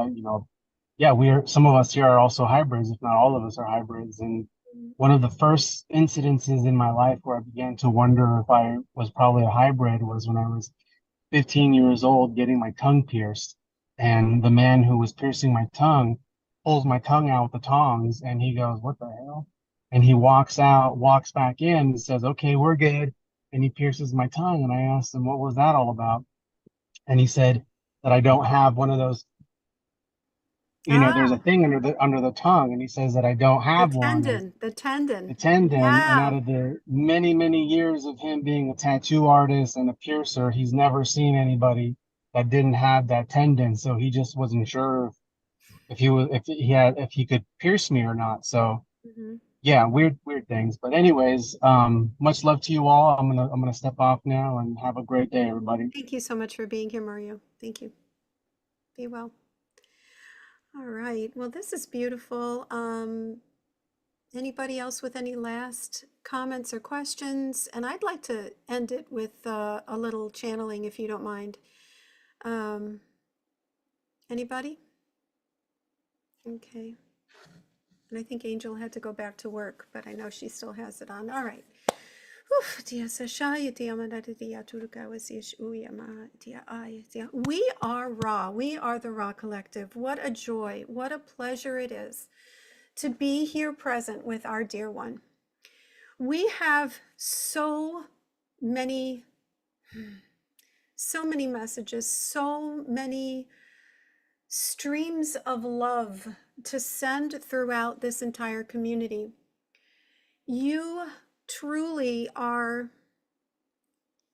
yeah, some of us here are also hybrids, if not all of us are hybrids. And one of the first incidences in my life where I began to wonder if I was probably a hybrid was when I was 15 years old, getting my tongue pierced. And the man who was piercing my tongue pulls my tongue out with the tongs, and he goes, "What the hell?" And he walks out, walks back in, and says, "Okay, we're good." And he pierces my tongue. And I asked him, "What was that all about?" And he said that I don't have one of those, there's a Ah, thing under the tongue. And he says that I don't have one. And the tendon. the tendon, and out Yeah. of the many, many years of him being a tattoo artist and a piercer, he's never seen anybody that didn't have that tendon. So he just wasn't sure if he could pierce me or not. So Mhm. yeah, weird things. But anyways, much love to you all. I'm gonna step off now, and have a great day, everybody. Thank you so much for being here, Mario. Thank you. Be well. All right. Well, this is beautiful. Anybody else with any last comments or questions? And I'd like to end it with a little channeling, if you don't mind. Anybody? Okay. And I think Angel had to go back to work, but I know she still has it on. All right. We are Ra. We are the Ra Collective. What a joy. What a pleasure it is to be here present with our dear one. We have so many messages, so many streams of love to send throughout this entire community. You truly are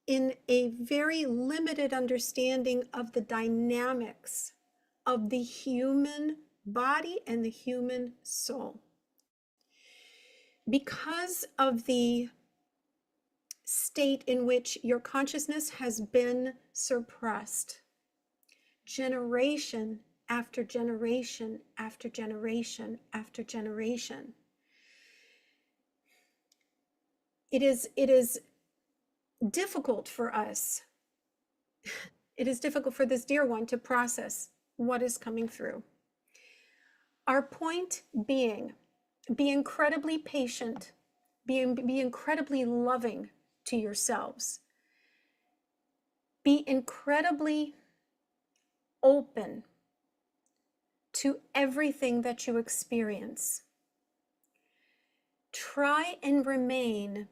in a very limited understanding of the dynamics of the human body and the human soul. Because of the state in which your consciousness has been suppressed, generation after generation after generation after generation, it is difficult for us. It is difficult for this dear one to process what is coming through. Our point being, be incredibly patient, be incredibly loving to yourselves. Be incredibly open to everything that you experience. Try and remain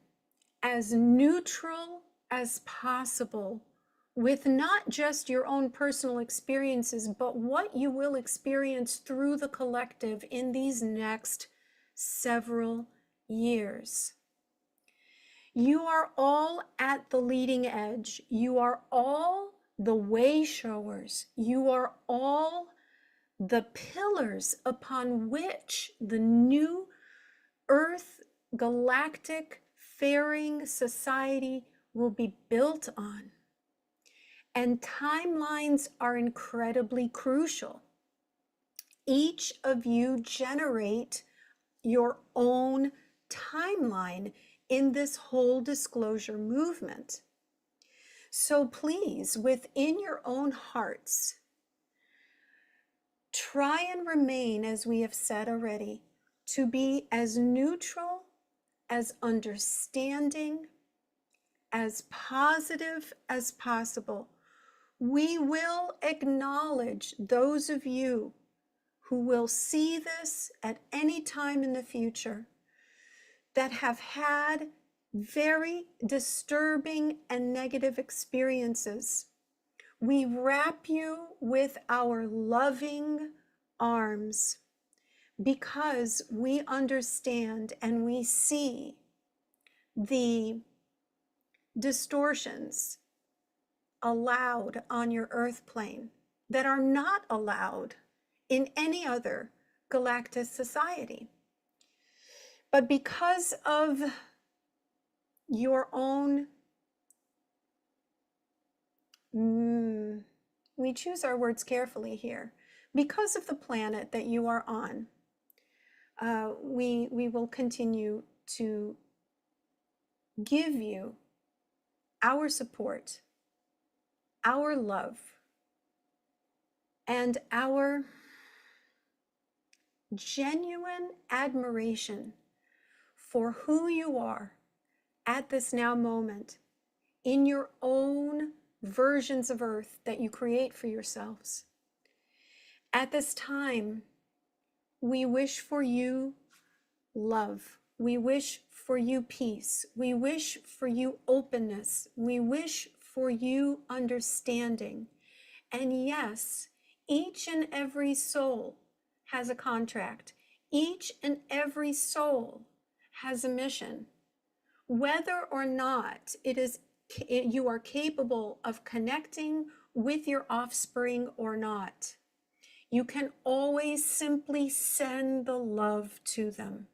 as neutral as possible with not just your own personal experiences, but what you will experience through the collective in these next several years. You are all at the leading edge. You are all the way showers. You are all the pillars upon which the new Earth galactic faring society will be built on. And timelines are incredibly crucial. Each of you generate your own timeline in this whole disclosure movement. So please, within your own hearts, try and remain, as we have said already, to be as neutral, as understanding, as positive as possible. We will acknowledge those of you who will see this at any time in the future that have had very disturbing and negative experiences, we wrap you with our loving arms because we understand and we see the distortions allowed on your earth plane that are not allowed in any other galactic society. But because of your own, we choose our words carefully here, because of the planet that you are on, we will continue to give you our support, our love, and our genuine admiration for who you are at this now moment in your own versions of Earth that you create for yourselves. At this time, we wish for you love. We wish for you peace. We wish for you openness. We wish for you understanding. And yes, each and every soul has a contract. Each and every soul has a mission. Whether or not you are capable of connecting with your offspring or not, you can always simply send the love to them.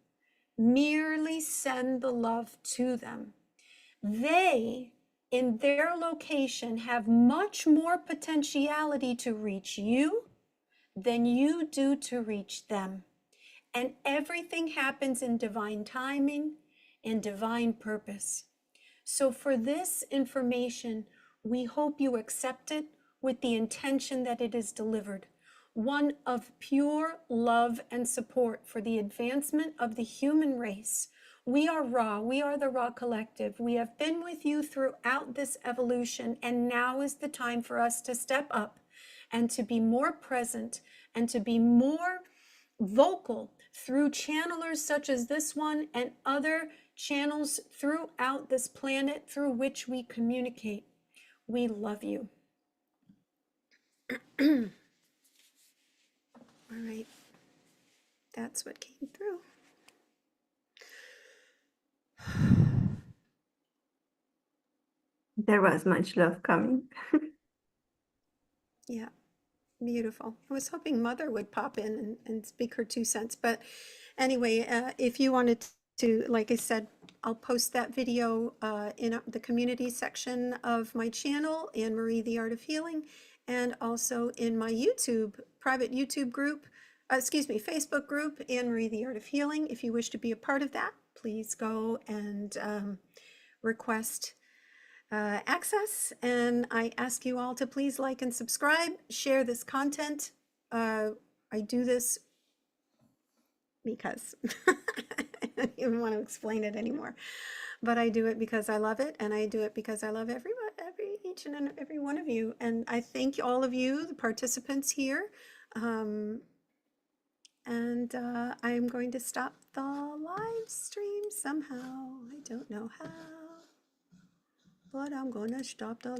Merely send the love to them. They, in their location, have much more potentiality to reach you than you do to reach them. And everything happens in divine timing and divine purpose. So for this information, we hope you accept it with the intention that it is delivered. One of pure love and support for the advancement of the human race. We are Ra, we are the Ra Collective. We have been with you throughout this evolution, and now is the time for us to step up and to be more present and to be more vocal through channelers such as this one and other channels throughout this planet through which we communicate. We love you. All right, that's what came through. There was much love coming. Yeah, beautiful. I was hoping Mother would pop in and speak her 2 cents. But anyway, if you wanted to, like I said, I'll post that video in the community section of my channel, Anne Marie, The Art of Healing, and also in my private YouTube group, Facebook group, Anne Marie, The Art of Healing. If you wish to be a part of that, please go and request access, and I ask you all to please like and subscribe, share this content. I do this because I don't even want to explain it anymore, but I do it because I love it, and I do it because I love each and every one of you, and I thank all of you, the participants here, and I'm going to stop the live stream somehow. I don't know how, but I'm gonna stop the